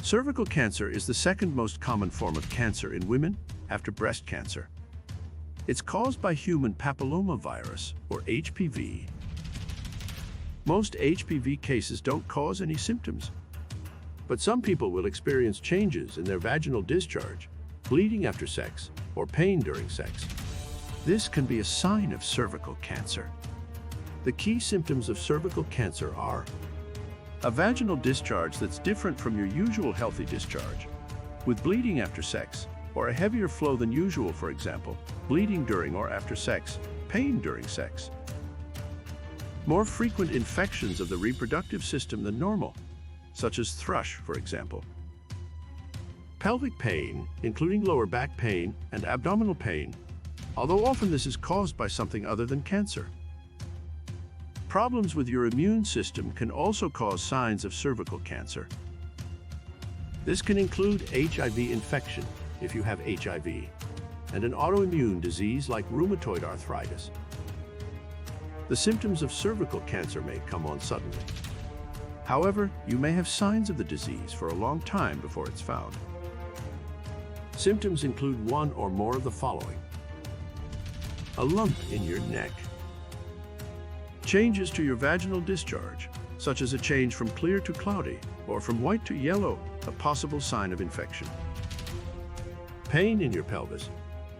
Cervical cancer is the second most common form of cancer in women after breast cancer. It's caused by human papilloma virus, or HPV. Most HPV cases don't cause any symptoms, but some people will experience changes in their vaginal discharge, bleeding after sex, or pain during sex. This can be a sign of cervical cancer. The key symptoms of cervical cancer are a vaginal discharge that's different from your usual healthy discharge, with bleeding after sex, or a heavier flow than usual, for example, bleeding during or after sex, pain during sex. More frequent infections of the reproductive system than normal, such as thrush, for example. Pelvic pain, including lower back pain and abdominal pain, although often this is caused by something other than cancer. Problems with your immune system can also cause signs of cervical cancer. This can include HIV infection, if you have HIV, and an autoimmune disease like rheumatoid arthritis. The symptoms of cervical cancer may come on suddenly. However, you may have signs of the disease for a long time before it's found. Symptoms include one or more of the following: a lump in your neck, changes to your vaginal discharge, such as a change from clear to cloudy or from white to yellow, a possible sign of infection. Pain in your pelvis.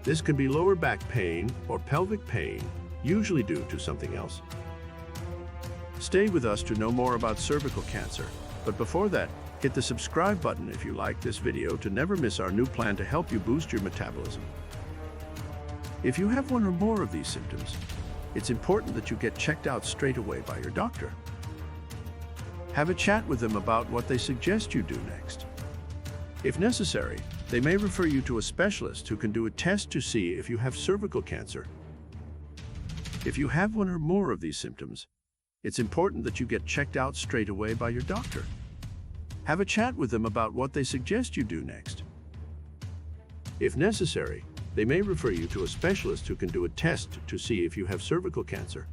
This can be lower back pain or pelvic pain, usually due to something else. Stay with us to know more about cervical cancer, but before that, hit the subscribe button if you like this video to never miss our new plan to help you boost your metabolism. If you have one or more of these symptoms, it's important that you get checked out straight away by your doctor. Have a chat with them about what they suggest you do next. If necessary, they may refer you to a specialist who can do a test to see if you have cervical cancer. If you have one or more of these symptoms, it's important that you get checked out straight away by your doctor. Have a chat with them about what they suggest you do next. If necessary, they may refer you to a specialist who can do a test to see if you have cervical cancer.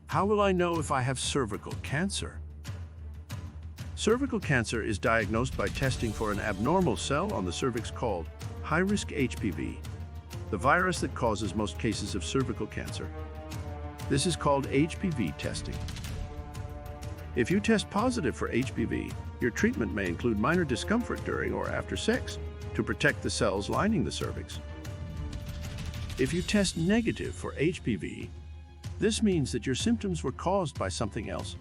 How will I know if I have cervical cancer? Cervical cancer is diagnosed by testing for an abnormal cell on the cervix called high-risk HPV, the virus that causes most cases of cervical cancer. This is called HPV testing. If you test positive for HPV, your treatment may include minor discomfort during or after sex to protect the cells lining the cervix. If you test negative for HPV, this means that your symptoms were caused by something else.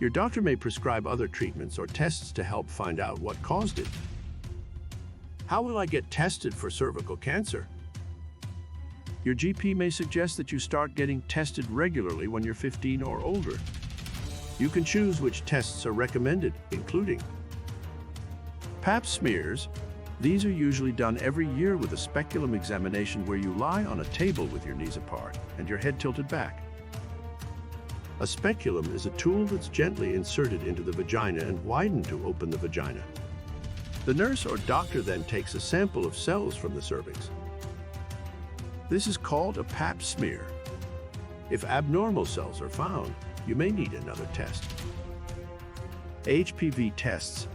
Your doctor may prescribe other treatments or tests to help find out what caused it. How will I get tested for cervical cancer? Your GP may suggest that you start getting tested regularly when you're 15 or older. You can choose which tests are recommended, including Pap smears. These are usually done every year with a speculum examination where you lie on a table with your knees apart and your head tilted back. A speculum is a tool that's gently inserted into the vagina and widened to open the vagina. The nurse or doctor then takes a sample of cells from the cervix. This is called a Pap smear. If abnormal cells are found, you may need another test. HPV tests.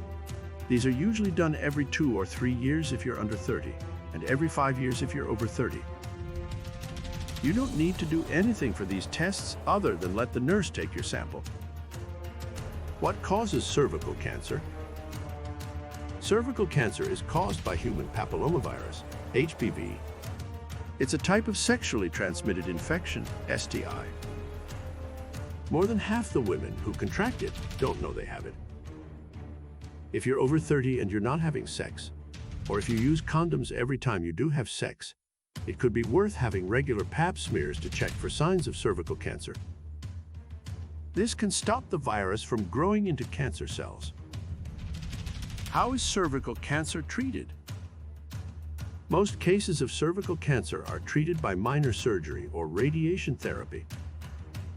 These are usually done every 2 or 3 years if you're under 30, and every 5 years if you're over 30. You don't need to do anything for these tests other than let the nurse take your sample. What causes cervical cancer? Cervical cancer is caused by human papillomavirus, HPV. It's a type of sexually transmitted infection, STI. More than half the women who contract it don't know they have it. If you're over 30 and you're not having sex, or if you use condoms every time you do have sex, it could be worth having regular Pap smears to check for signs of cervical cancer. This can stop the virus from growing into cancer cells. How is cervical cancer treated? Most cases of cervical cancer are treated by minor surgery or radiation therapy.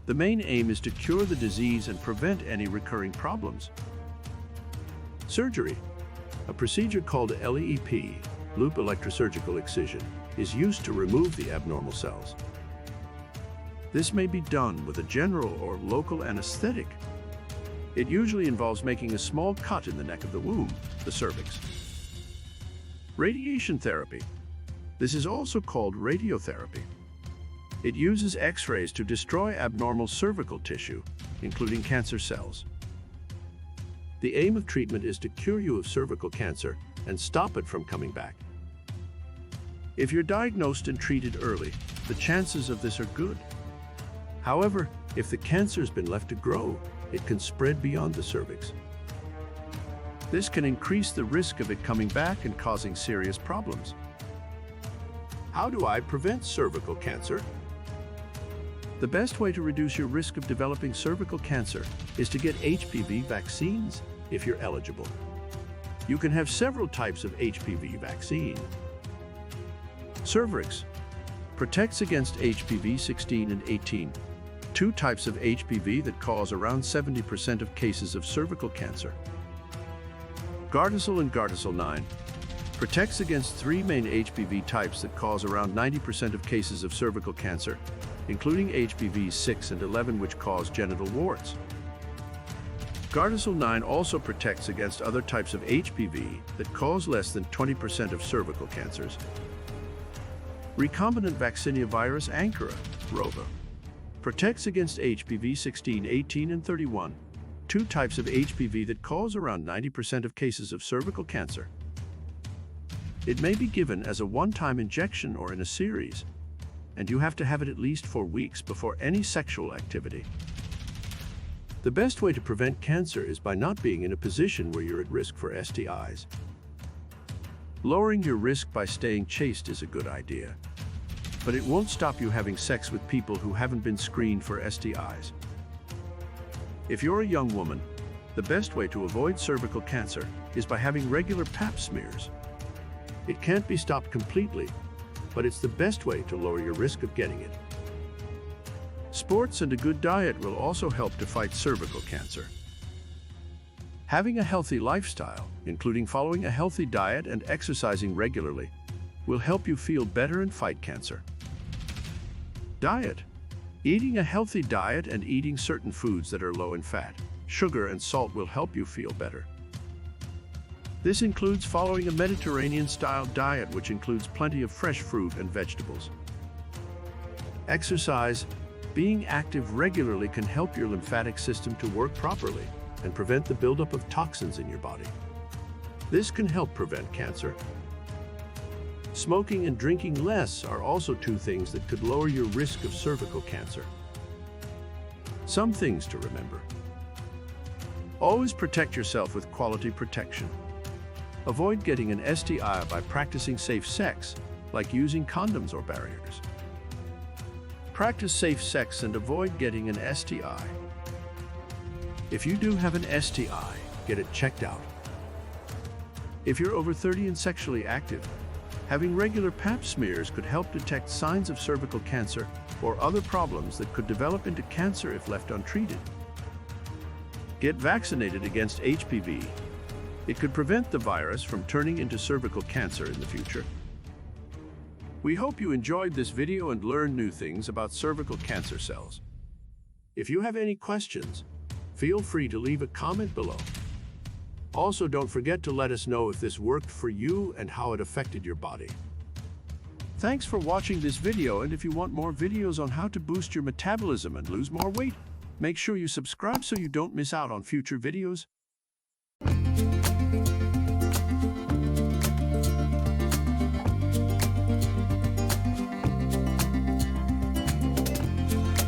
The main aim is to cure the disease and prevent any recurring problems. Surgery, a procedure called LEEP, loop electrosurgical excision, is used to remove the abnormal cells. This may be done with a general or local anesthetic. It usually involves making a small cut in the neck of the womb, the cervix. Radiation therapy. This is also called radiotherapy. It uses X-rays to destroy abnormal cervical tissue, including cancer cells. The aim of treatment is to cure you of cervical cancer and stop it from coming back. If you're diagnosed and treated early, the chances of this are good. However, if the cancer has been left to grow, it can spread beyond the cervix. This can increase the risk of it coming back and causing serious problems. How do I prevent cervical cancer? The best way to reduce your risk of developing cervical cancer is to get HPV vaccines if you're eligible. You can have several types of HPV vaccine. Cervix protects against HPV 16 and 18, two types of HPV that cause around 70% of cases of cervical cancer. Gardasil and Gardasil 9 protects against three main HPV types that cause around 90% of cases of cervical cancer, including HPV 6 and 11, which cause genital warts. Gardasil 9 also protects against other types of HPV that cause less than 20% of cervical cancers. Recombinant vaccinia virus Ankara, ROVA, protects against HPV 16, 18, and 31, two types of HPV that cause around 90% of cases of cervical cancer. It may be given as a one-time injection or in a series, and you have to have it at least 4 weeks before any sexual activity. The best way to prevent cancer is by not being in a position where you're at risk for STIs. Lowering your risk by staying chaste is a good idea, but it won't stop you having sex with people who haven't been screened for STIs. If you're a young woman, the best way to avoid cervical cancer is by having regular pap smears. It can't be stopped completely, but it's the best way to lower your risk of getting it. Sports and a good diet will also help to fight cervical cancer. Having a healthy lifestyle, including following a healthy diet and exercising regularly, will help you feel better and fight cancer. Diet. Eating a healthy diet and eating certain foods that are low in fat, sugar, and salt will help you feel better. This includes following a Mediterranean-style diet, which includes plenty of fresh fruit and vegetables. Exercise. Being active regularly can help your lymphatic system to work properly and prevent the buildup of toxins in your body. This can help prevent cancer. Smoking and drinking less are also two things that could lower your risk of cervical cancer. Some things to remember. Always protect yourself with quality protection. Avoid getting an STI by practicing safe sex, like using condoms or barriers. Practice safe sex and avoid getting an STI. If you do have an STI, get it checked out. If you're over 30 and sexually active, having regular pap smears could help detect signs of cervical cancer or other problems that could develop into cancer if left untreated. Get vaccinated against HPV. It could prevent the virus from turning into cervical cancer in the future. We hope you enjoyed this video and learned new things about cervical cancer cells. If you have any questions, feel free to leave a comment below. Also, don't forget to let us know if this worked for you and how it affected your body. Thanks for watching this video, and if you want more videos on how to boost your metabolism and lose more weight, make sure you subscribe so you don't miss out on future videos.